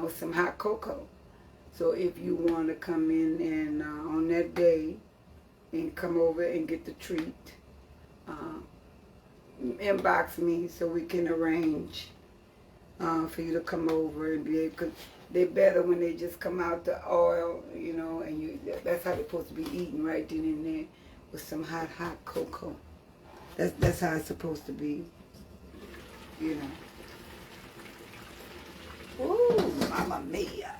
[SPEAKER 1] with some hot cocoa. So if you want to come in and on that day and come over and get the treat, inbox me so we can arrange for you to come over and be able. Cause they're better when they just come out the oil, you know, and that's how they're supposed to be eaten, right then and there, with some hot cocoa. That's how it's supposed to be, you know. Ooh, Mamma Mia.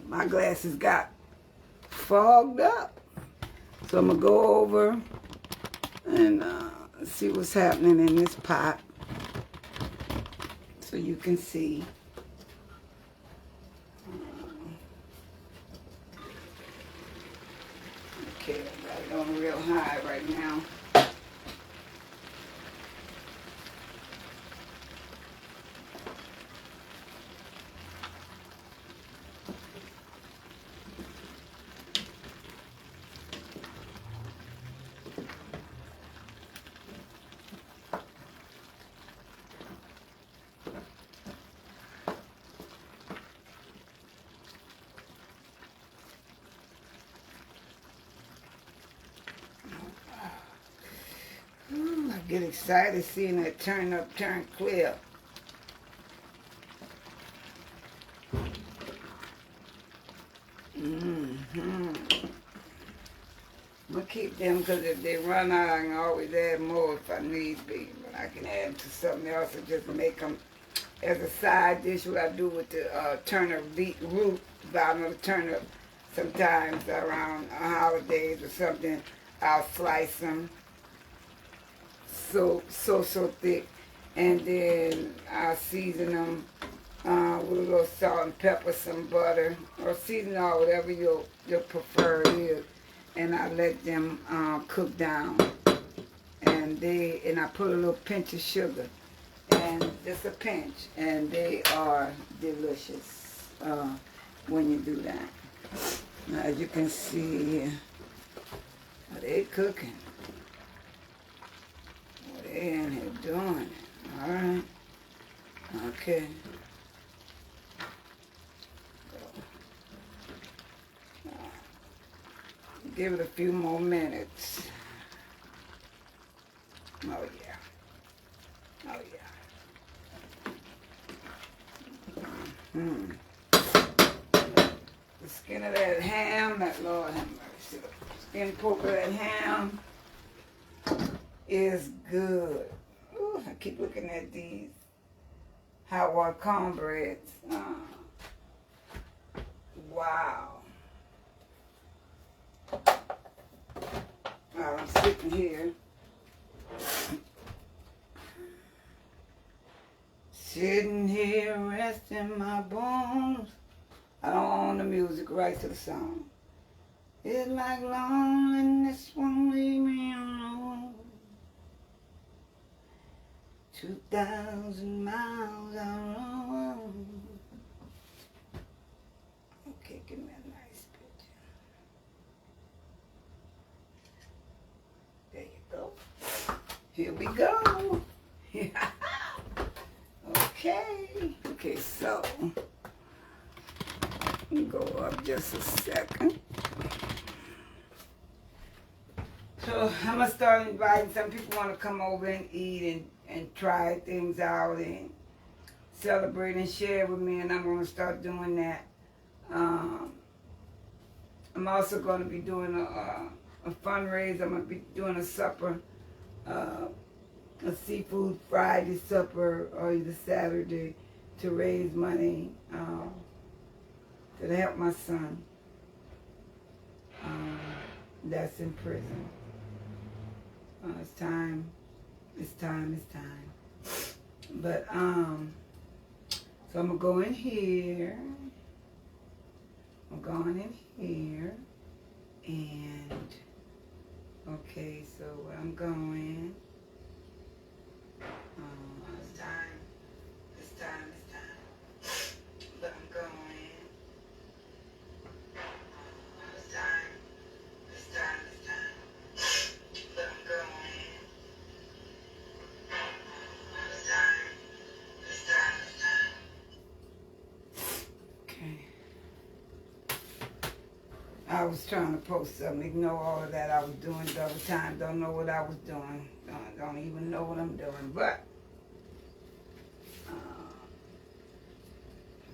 [SPEAKER 1] My glasses got fogged up. So I'm going to go over and see what's happening in this pot so you can see. Okay, I got it on real high right now. I get excited seeing that turn clear. I'm gonna keep them because if they run out, I can always add more if I need be. But I can add them to something else and just make them as a side dish. What I do with the turnip root, bottom of the turnip, sometimes around holidays or something, I'll slice them so thick, and then I'll season them with a little salt and pepper, some butter, or season or whatever your preferred is, and I let them cook down, and I put a little pinch of sugar, and just a pinch, and they are delicious when you do that. Now, as you can see here, they cooking. They in here doing it. All right. Okay. Give it a few more minutes. Oh yeah. Oh yeah. The skin of that ham, that Lord have mercy. The skin pork of that ham is good. Ooh, I keep looking at these hot water cornbreads. Wow. sitting here. Sitting here resting my bones. I don't own the music right to the song. It's like loneliness won't leave me alone. 2,000 miles out on. Okay, give me a nice picture. There you go. Here we go. Okay, so let me go up just a second. So I'm gonna start inviting some people want to come over and eat and try things out and celebrate and share with me, and I'm gonna start doing that. I'm also gonna be doing a fundraiser. I'm gonna be doing a supper, a seafood Friday supper, or either Saturday, to raise money to help my son that's in prison. It's time. But so I'm gonna go in here. I'm going in here, and okay. So where I'm going. It's time. But I'm going. It's time. But I'm going. It's time. Okay. I was trying to post something. Ignore all of that I was doing double time. Don't know what I was doing. Don't even know what I'm doing. But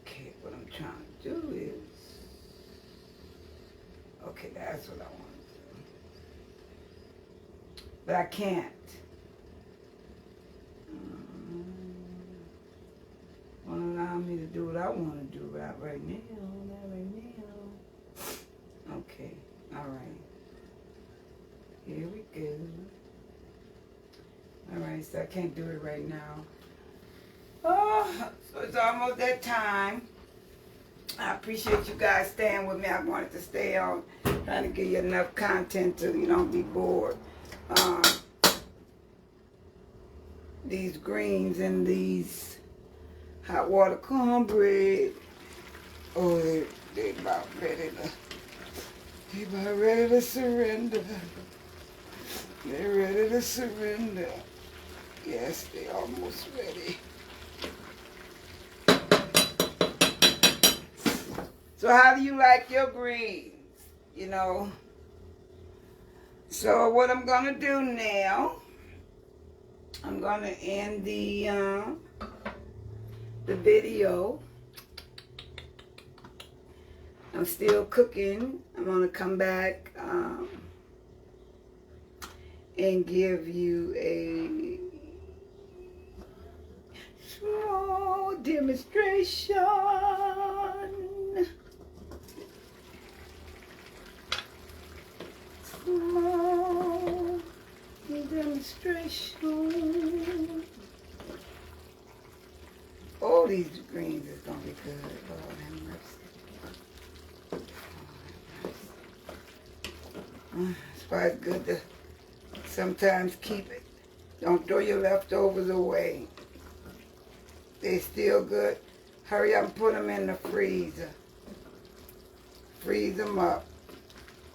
[SPEAKER 1] okay, what I'm trying to do is, okay, that's what I want to do. But I can't. Won't allow me to do what I want to do right now. Okay, all right. Here we go. All right, so I can't do it right now. Oh, so it's almost that time. I appreciate you guys staying with me. I wanted to stay on, trying to give you enough content to you don't be bored. These greens and these hot water cornbread. Oh, they about ready to surrender. They're ready to surrender. Yes, they almost ready. So how do you like your greens? You know. So what I'm gonna do now, I'm gonna end the video. I'm still cooking. I'm gonna come back and give you a small demonstration. Small demonstration. Oh, these greens is gonna be good. Lord have mercy. That's why it's good to sometimes keep it. Don't throw your leftovers away. They still good. Hurry up and put them in the freezer. Freeze them up.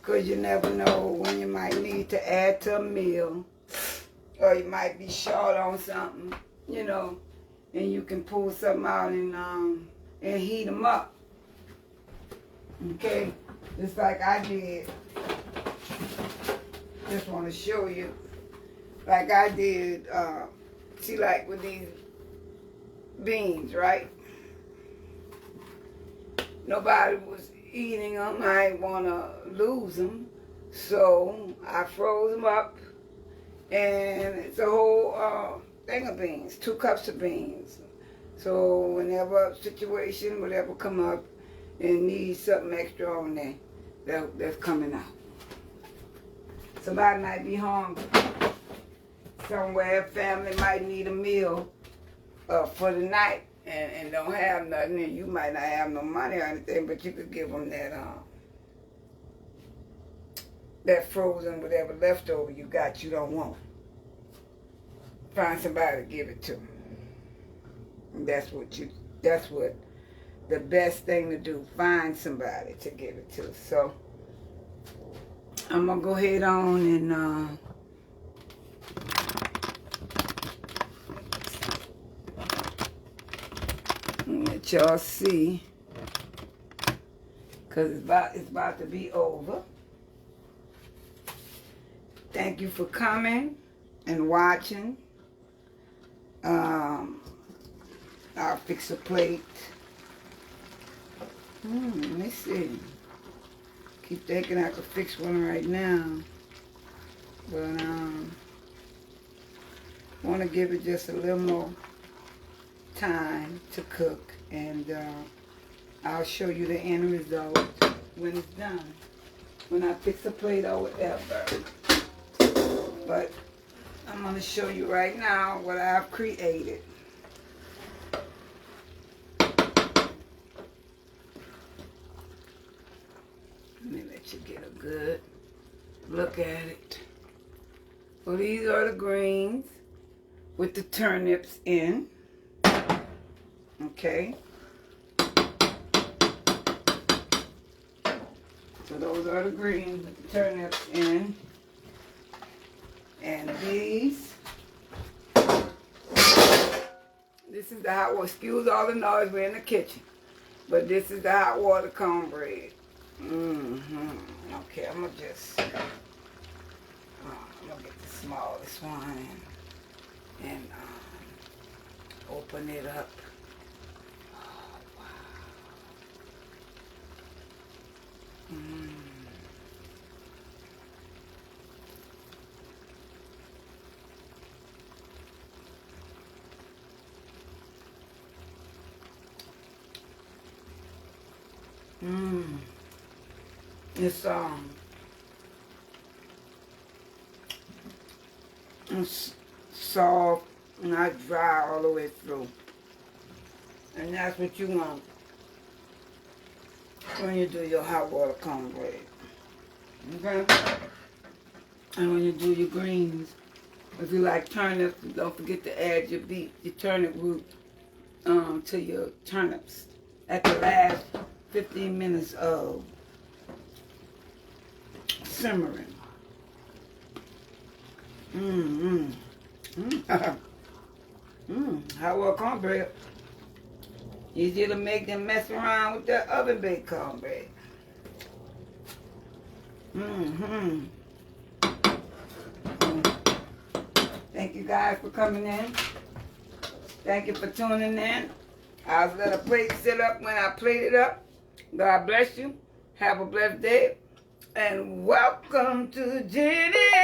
[SPEAKER 1] Because you never know when you might need to add to a meal. Or you might be short on something, you know. And you can pull something out and heat them up. Okay? Just like I did. Just want to show you. Like I did, see, like with these beans, right? Nobody was eating them. I didn't want to lose them. So I froze them up. And it's a whole thing of beans, 2 cups of beans. So whenever a situation, whatever come up and need something extra on there, that's coming out. Somebody might be hungry. Somewhere, family might need a meal for the night and don't have nothing, and you might not have no money or anything, but you could give them that frozen whatever leftover you got you don't want. Find somebody to give it to. That's what the best thing to do. Find somebody to give it to. So I'm gonna go ahead on and let y'all see, cause it's about to be over. Thank you for coming and watching. I'll fix a plate. Let me see. Keep thinking I could fix one right now, but want to give it just a little more time to cook, and I'll show you the end result when it's done, when I fix a plate or whatever. But I'm going to show you right now what I've created. Let me let you get a good look at it. So these are the greens with the turnips in. Okay. So those are the greens with the turnips in. And these, this is the hot water. Excuse all the noise, we're in the kitchen. But this is the hot water cornbread. Okay, I'm gonna get the smallest one and open it up. Oh, wow. It's soft, not dry all the way through. And that's what you want when you do your hot water cornbread. Okay? And when you do your greens, if you like turnips, don't forget to add your turnip root to your turnips at the last 15 minutes of simmering. Hot water cornbread. Easier to make than mess around with that oven baked cornbread. Thank you guys for coming in. Thank you for tuning in. I'll let a plate sit up when I plate it up. God bless you. Have a blessed day. And welcome to Jenny.